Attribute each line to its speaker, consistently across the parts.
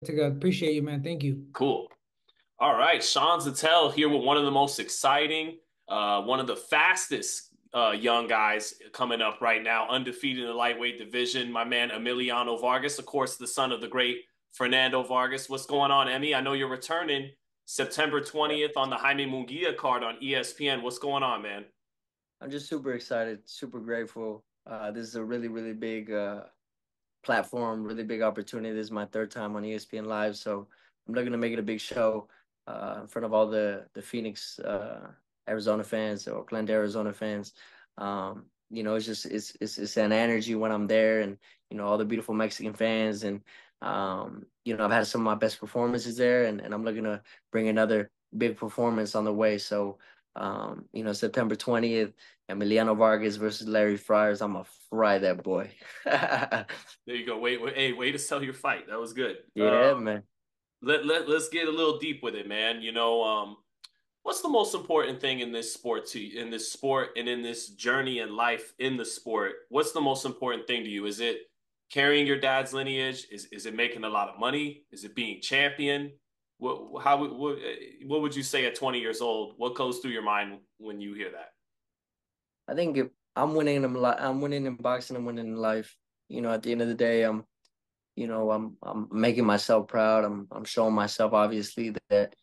Speaker 1: Appreciate you, man. Thank you.
Speaker 2: Cool. All right, Sean Zittel here with one of the most exciting, one of the fastest young guys coming up right now, undefeated in the lightweight division. My man Emiliano Vargas, of course, the son of the great Fernando Vargas. What's going on, Emmy? I know you're returning September 20th on the Jaime Munguia card on ESPN. What's going on, man?
Speaker 3: I'm just super excited, super grateful. This is a really, really big platform, really big opportunity. This is my third time on ESPN Live, so I'm looking to make it a big show in front of all the Phoenix, Arizona fans or Glendale, Arizona fans. It's an energy when I'm there, and all the beautiful Mexican fans, and I've had some of my best performances there, and I'm looking to bring another big performance on the way. So September 20th, Emiliano Vargas versus Larry Friars. I'm gonna fry that boy.
Speaker 2: There you go. Hey, way to sell your fight. That was good.
Speaker 3: Yeah, man.
Speaker 2: Let's get a little deep with it, man. What's the most important thing in this sport in this sport and in this journey in life in the sport? What's the most important thing to you? Is it carrying your dad's lineage? Is it making a lot of money? Is it being champion? What would you say at 20 years old? What goes through your mind when you hear that?
Speaker 3: I think if I'm winning in boxing. I'm winning in life. At the end of the day, I'm making myself proud. I'm showing myself obviously that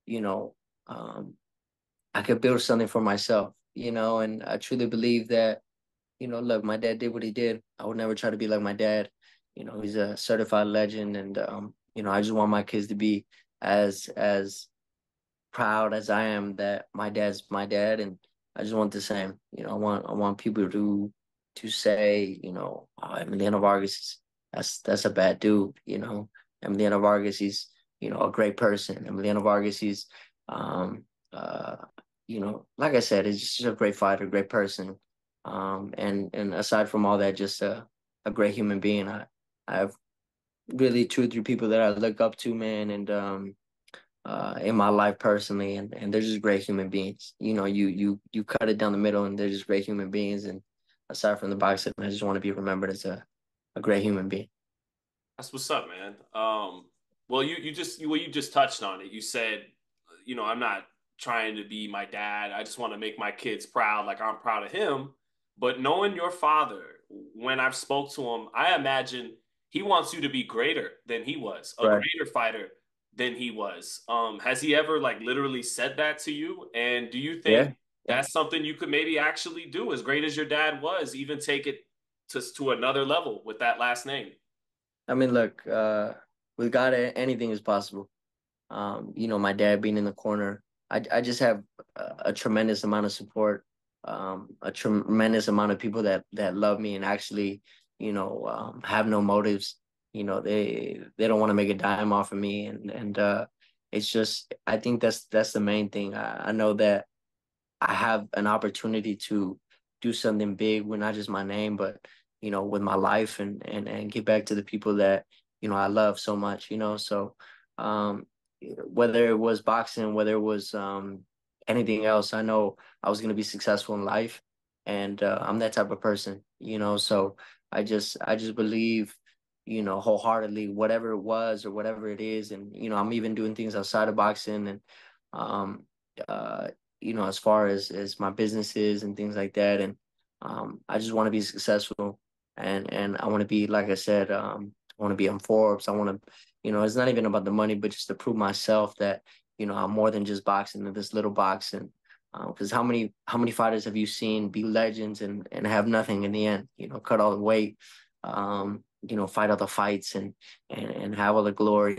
Speaker 3: you know um, I could build something for myself. And I truly believe that. Look, my dad did what he did. I would never try to be like my dad. He's a certified legend, and I just want my kids to be as proud as I am that my dad's my dad, and I just want the same. I want people to say, oh, Emiliano Vargas that's a bad dude. Emiliano Vargas, he's a great person. Emiliano Vargas, he's um uh like I said, he's just a great fighter, great person. And aside from all that, just a great human being. I have really two or three people that I look up to, man, and in my life personally, and they're just great human beings. You cut it down the middle, and they're just great human beings. And aside from the boxing, I just want to be remembered as a great human being.
Speaker 2: That's what's up, man. Well, you just touched on it. You said, I'm not trying to be my dad. I just want to make my kids proud, like I'm proud of him. But knowing your father, when I've spoke to him, I imagine he wants you to be greater than he was, a
Speaker 3: Right.
Speaker 2: greater fighter than he was. Has he ever like literally said that to you? And do you think
Speaker 3: Yeah. Yeah.
Speaker 2: that's something you could maybe actually do, as great as your dad was, even take it to another level with that last name?
Speaker 3: I mean, look, with God, anything is possible. My dad being in the corner, I just have a tremendous amount of support, a tremendous amount of people that love me and actually, have no motives. They don't want to make a dime off of me, and it's just I think that's the main thing. I know that I have an opportunity to do something big with not just my name, but with my life and give back to the people that I love so much. So um, whether it was boxing, whether it was anything else, I know I was going to be successful in life, and I'm that type of person. So I just believe. Wholeheartedly, whatever it was or whatever it is, and I'm even doing things outside of boxing, and um, uh, as far as my businesses and things like that. And I just want to be successful, and I want to be, like I said, I want to be on Forbes. I want to, it's not even about the money, but just to prove myself that, I'm more than just boxing in this little box. And because how many fighters have you seen be legends and have nothing in the end? Cut all the weight, fight all the fights and have all the glory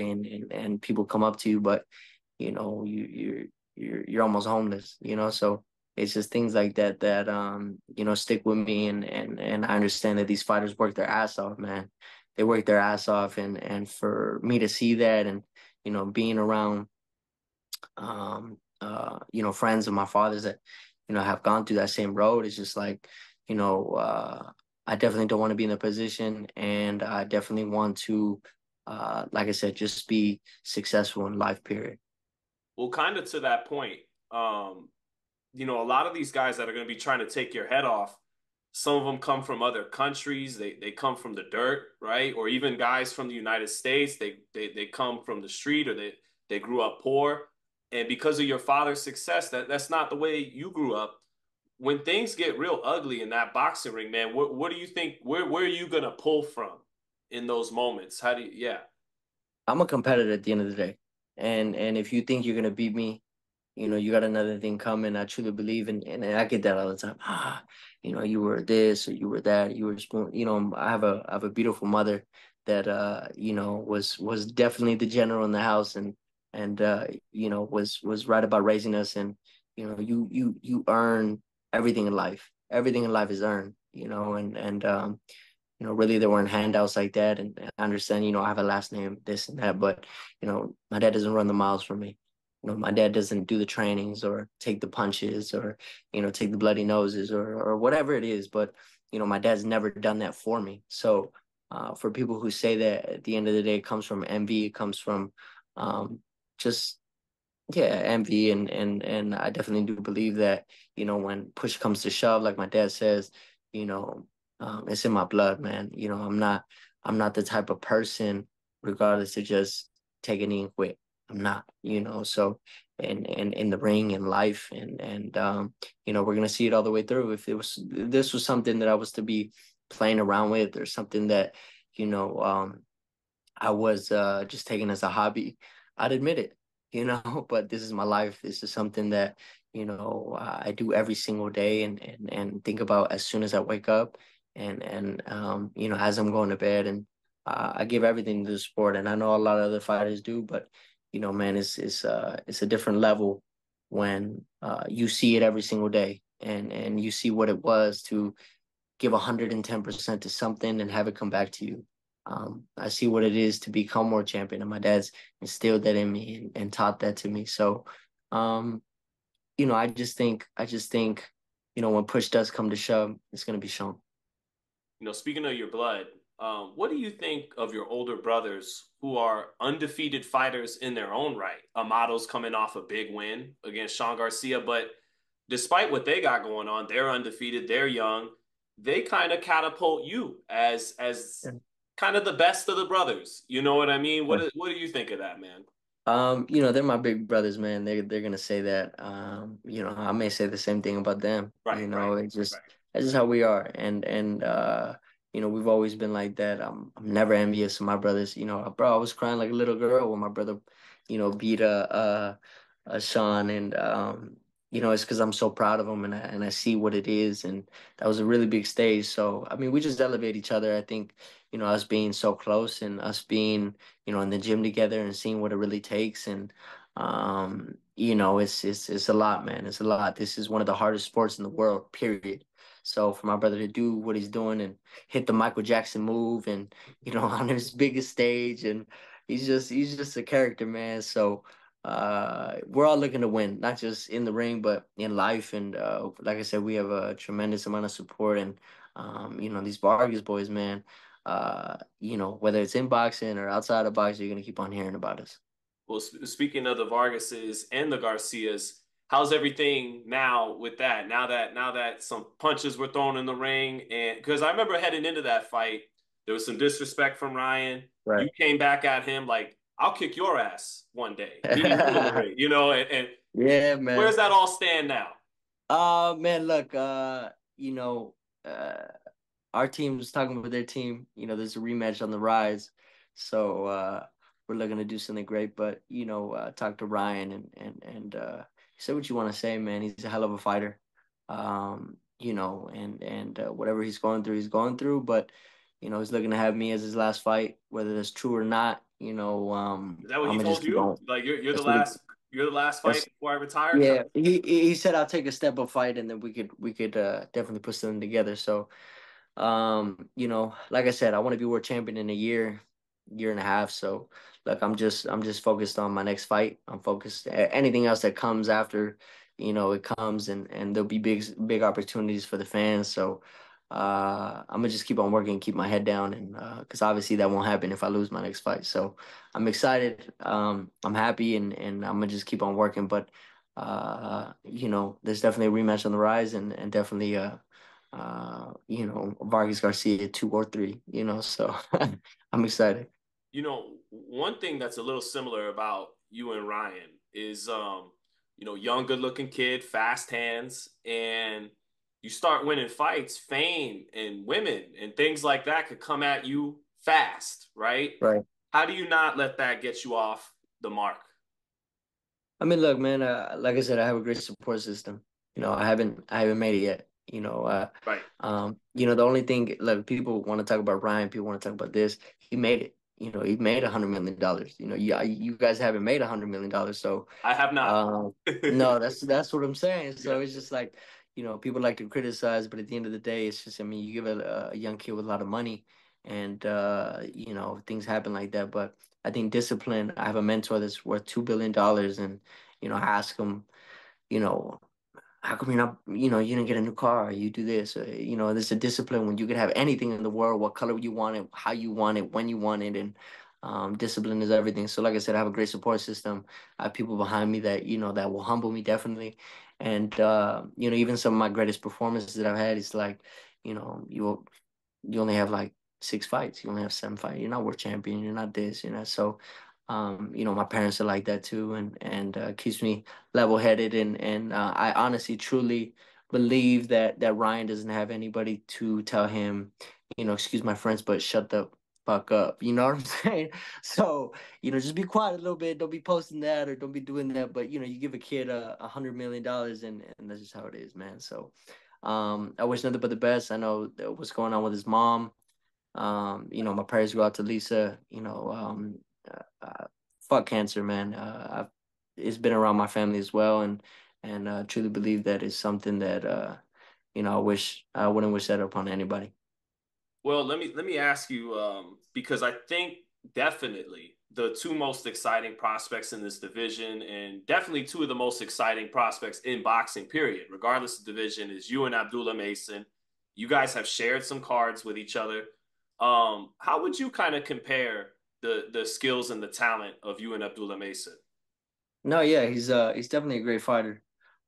Speaker 3: and people come up to you, but you're almost homeless. So it's just things like that that stick with me, and I understand that these fighters work their ass off, man. They work their ass off, and for me to see that, and being around friends of my father's that have gone through that same road, it's just like, you know uh I definitely don't want to be in the position, and I definitely want to, like I said, just be successful in life, period.
Speaker 2: Well, kind of to that point, a lot of these guys that are going to be trying to take your head off, Some of them come from other countries. They come from the dirt, right? Or even guys from the United States. They come from the street, or they grew up poor. And because of your father's success, that's not the way you grew up. When things get real ugly in that boxing ring, man, what do you think? Where are you gonna pull from in those moments? How do you? Yeah,
Speaker 3: I'm a competitor at the end of the day, and if you think you're gonna beat me, you got another thing coming. I truly believe, and I get that all the time. You were this or you were that. You were spoon. I have a beautiful mother that was definitely the general in the house, and was right about raising us. And you earn everything in life. Everything in life is earned. Really there weren't handouts like that. And I understand, I have a last name, this and that, but my dad doesn't run the miles for me. My dad doesn't do the trainings or take the punches or, take the bloody noses or whatever it is. But, my dad's never done that for me. So for people who say that at the end of the day, it comes from envy, it comes from just, yeah, envy. And I definitely do believe that, when push comes to shove, like my dad says, you know, it's in my blood, man. I'm not the type of person, regardless, to just take a knee and quit. I'm not, so and in the ring and life and we're gonna see it all the way through. If this was something that I was to be playing around with or something that, you know, um I was just taking as a hobby, I'd admit it, but this is my life. This is something that, I do every single day and think about as soon as I wake up and as I'm going to bed. And I give everything to the sport. And I know a lot of other fighters do, but, man, it's a different level when you see it every single day and you see what it was to give 110% to something and have it come back to you. I see what it is to become world champion, and my dad's instilled that in me and taught that to me. So, um, I just think, when push does come to shove, it's gonna be shown.
Speaker 2: Speaking of your blood, what do you think of your older brothers who are undefeated fighters in their own right? Amato's coming off a big win against Sean Garcia, but despite what they got going on, they're undefeated, they're young. They kind of catapult you as
Speaker 3: Yeah.
Speaker 2: kind of the best of the brothers. You know what I mean?
Speaker 3: Yeah.
Speaker 2: What do you think of that, man?
Speaker 3: They're my big brothers, man. They're gonna say that. I may say the same thing about them.
Speaker 2: Right, right,
Speaker 3: It's just
Speaker 2: right.
Speaker 3: that's just how we are. And we've always been like that. I'm never envious of my brothers. Bro, I was crying like a little girl when my brother, beat Sean, and it's because I'm so proud of him, and I see what it is, and that was a really big stage. So I mean, we just elevate each other. I think, us being so close and us being, in the gym together and seeing what it really takes. And it's a lot, man. It's a lot. This is one of the hardest sports in the world, period. So for my brother to do what he's doing and hit the Michael Jackson move and, on his biggest stage, and he's just a character, man. So we're all looking to win, not just in the ring, but in life. And like I said, we have a tremendous amount of support. And these Vargas boys, man, whether it's in boxing or outside of boxing, you're gonna keep on hearing about us.
Speaker 2: Well, speaking of the Vargases and the Garcias, how's everything now with that? Now that some punches were thrown in the ring, and because I remember heading into that fight, there was some disrespect from Ryan.
Speaker 3: Right.
Speaker 2: You came back at him like, "I'll kick your ass one day." Me and you in the ring, and
Speaker 3: Yeah,
Speaker 2: where's
Speaker 3: man.
Speaker 2: that all stand now?
Speaker 3: Man, look, uh, our team's talking with their team. There's a rematch on the rise, so we're looking to do something great. But talk to Ryan and say what you want to say, man. He's a hell of a fighter. And whatever he's going through, he's going through. But he's looking to have me as his last fight, whether that's true or not.
Speaker 2: Is that what
Speaker 3: I'm
Speaker 2: he
Speaker 3: gonna just
Speaker 2: told
Speaker 3: keep
Speaker 2: you?
Speaker 3: on.
Speaker 2: Like
Speaker 3: That's what he.
Speaker 2: you're the last fight
Speaker 3: That's
Speaker 2: before I retire?
Speaker 3: Yeah. He said I'll take a step up fight, and then we could definitely put something together. So like I said, I want to be world champion in a year and a half. So look, I'm just focused on my next fight. I'm focused anything else that comes after, it comes, and there'll be big opportunities for the fans. So I'm gonna just keep on working, keep my head down, and because obviously that won't happen if I lose my next fight. So I'm excited. I'm happy, and I'm gonna just keep on working. But there's definitely a rematch on the rise, and definitely Vargas Garcia 2 or 3, so I'm excited.
Speaker 2: One thing that's a little similar about you and Ryan is, young, good-looking kid, fast hands, and you start winning fights, fame and women and things like that could come at you fast, right?
Speaker 3: Right.
Speaker 2: How do you not let that get you off the mark?
Speaker 3: I mean, look, man. Like I said, I have a great support system. I haven't made it yet.
Speaker 2: Right.
Speaker 3: The only thing, look, people want to talk about Ryan. People want to talk about this. He made it. He made $100 million. You guys haven't made $100 million. So,
Speaker 2: I have not.
Speaker 3: no, that's what I'm saying.
Speaker 2: Yeah.
Speaker 3: So it's just like, people like to criticize, but at the end of the day, it's just, I mean, you give a young kid with a lot of money, and things happen like that. But I think discipline. I have a mentor that's worth $2 billion, and I ask him, you know, how come you're not, you didn't get a new car? You do this, there's a discipline when you can have anything in the world, what color you want it, how you want it, when you want it, and discipline is everything. So, like I said, I have a great support system. I have people behind me that that will humble me definitely, and even some of my greatest performances that I've had is like, you only have like 6 fights. You only have 7 fights. You're not world champion. You're not this. So, my parents are like that too, and keeps me level headed. And I honestly, truly believe that Ryan doesn't have anybody to tell him, excuse my French, but shut the fuck up. You know what I'm saying? So, just be quiet a little bit. Don't be posting that or don't be doing that. But you give a kid $100 million, and that's just how it is, man. So. I wish nothing but the best. I know what's going on with his mom. My prayers go out to Lisa. Fuck cancer, man. It's been around my family as well, and truly believe that is something that I wouldn't wish that upon anybody.
Speaker 2: Well, let me ask you, because I think definitely the two most exciting prospects in this division, and definitely two of the most exciting prospects in boxing, period, regardless of division, is you and Abdullah Mason. You guys have shared some cards with each other. How would you kind of compare the skills and the talent of you and Abdullah Mason?
Speaker 3: No, yeah, he's definitely a great fighter.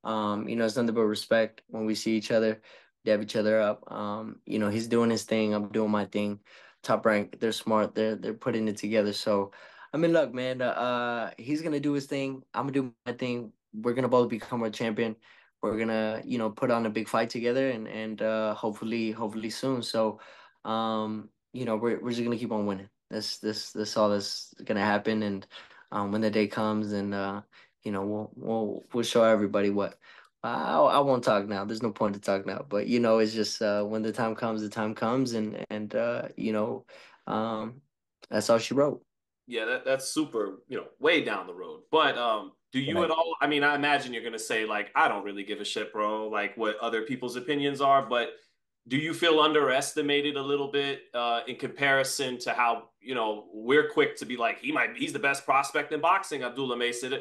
Speaker 3: It's nothing but respect when we see each other, dab each other up. He's doing his thing, I'm doing my thing. Top rank, they're smart, they're putting it together. So, I mean, look, man, he's gonna do his thing. I'm gonna do my thing. We're gonna both become a champion. We're gonna, put on a big fight together, and hopefully soon. So, we're just gonna keep on winning. That's all that's gonna happen. And when the day comes, and we'll show everybody what. I won't talk now. There's no point to talk now. But it's just when the time comes, the time comes, and um, that's all she wrote.
Speaker 2: Yeah, that's super, way down the road. But do you at
Speaker 3: Right.
Speaker 2: all? I mean, I imagine you're gonna say like, I don't really give a shit, bro, like what other people's opinions are. But do you feel underestimated a little bit in comparison to how we're quick to be like he's the best prospect in boxing, Abdullah Mason?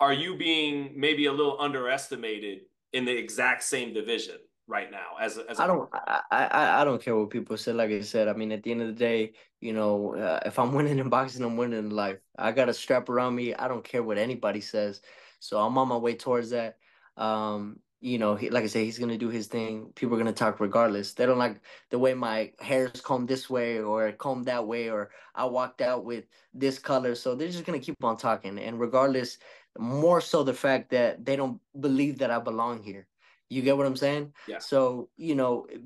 Speaker 2: Are you being maybe a little underestimated in the exact same division right now as a
Speaker 3: I don't I don't care what people say. Like I said, I mean, at the end of the day, if I'm winning in boxing, I'm winning in life. I got a strap around me. I don't care what anybody says. So I'm on my way towards that. Like I said, he's gonna do his thing. People are gonna talk regardless. They don't like the way my hair is combed this way or combed that way, or I walked out with this color. So they're just gonna keep on talking. And regardless, more so the fact that they don't believe that I belong here. You get what I'm saying?
Speaker 2: Yeah.
Speaker 3: So,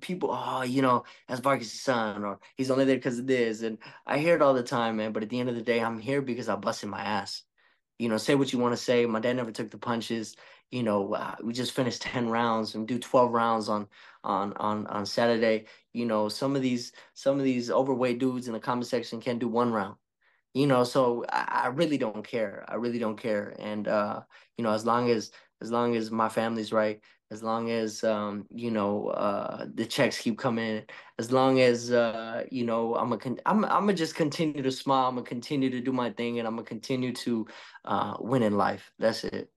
Speaker 3: people, oh, that's Vargas' son, or he's only there because of this. And I hear it all the time, man. But at the end of the day, I'm here because I busted my ass. Say what you want to say. My dad never took the punches. We just finished 10 rounds and do 12 rounds on Saturday. Some of these overweight dudes in the comment section can't do 1 round. So I really don't care. I really don't care. And as long as my family's right, as long as the checks keep coming in, as long as I'm gonna just continue to smile, I'm gonna continue to do my thing, and I'm gonna continue to win in life. That's it.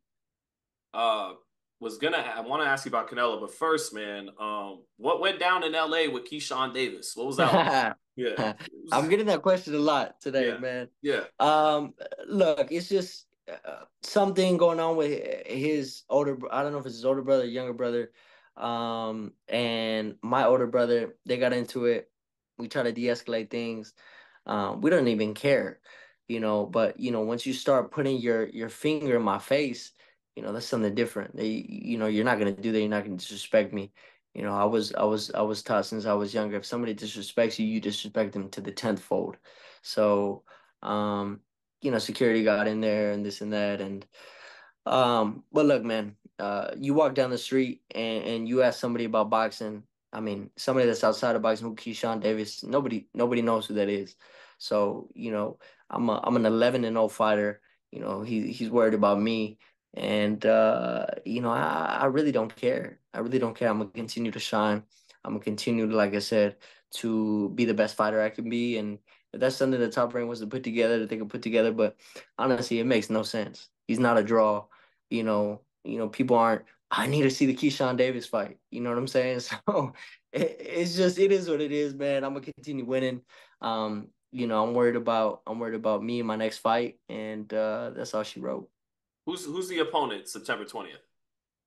Speaker 2: uh I want to ask you about Canelo, but first, man, what went down in LA with Kean Davis? What was that like? Yeah.
Speaker 3: I'm getting that question a lot today,
Speaker 2: Yeah.
Speaker 3: man.
Speaker 2: Yeah.
Speaker 3: Um, Look, it's just something going on with his older. I don't know if it's his older brother, or younger brother. And my older brother, they got into it. We try to de-escalate things. We don't even care, but once you start putting your finger in my face, that's something different. You're not gonna do that. You're not gonna disrespect me. I was taught since I was younger, if somebody disrespects you, you disrespect them to the tenth fold. So, security got in there and this and that, and but look, man, you walk down the street and you ask somebody about boxing. I mean, somebody that's outside of boxing, who Kean Davis, nobody knows who that is. So, I'm an 11-0 fighter. He's worried about me. And I really don't care. I really don't care. I'm gonna continue to shine. I'm gonna continue to, like I said, to be the best fighter I can be. And if that's something the Top Rank was to put together, that they could put together. But honestly, it makes no sense. He's not a draw. People aren't. I need to see the Keyshawn Davis fight. You know what I'm saying? So it is what it is, man. I'm gonna continue winning. I'm worried about me and my next fight, and that's all she wrote.
Speaker 2: Who's the opponent September 20th?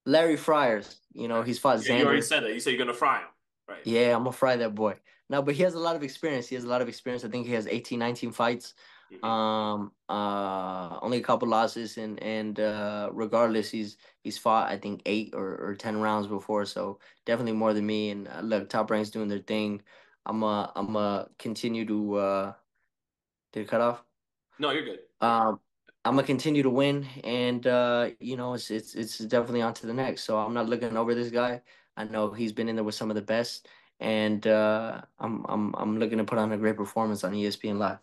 Speaker 3: Larry Fryers,
Speaker 2: Right.
Speaker 3: he's fought
Speaker 2: Yeah, you already
Speaker 3: Xander.
Speaker 2: said that. You said you're gonna fry him. Right.
Speaker 3: Yeah, I'm gonna fry that boy. No, but he has a lot of experience. He has a lot of experience. I think he has 18, 19 fights.
Speaker 2: Hmm.
Speaker 3: Only a couple losses, and regardless, he's fought I think 8 or 10 rounds before, so definitely more than me. And look, Top Rank's doing their thing. I'm continue to did it cut off?
Speaker 2: No, you're good.
Speaker 3: Um, I'm gonna continue to win, and it's definitely on to the next. So I'm not looking over this guy. I know he's been in there with some of the best, and I'm looking to put on a great performance on ESPN Live.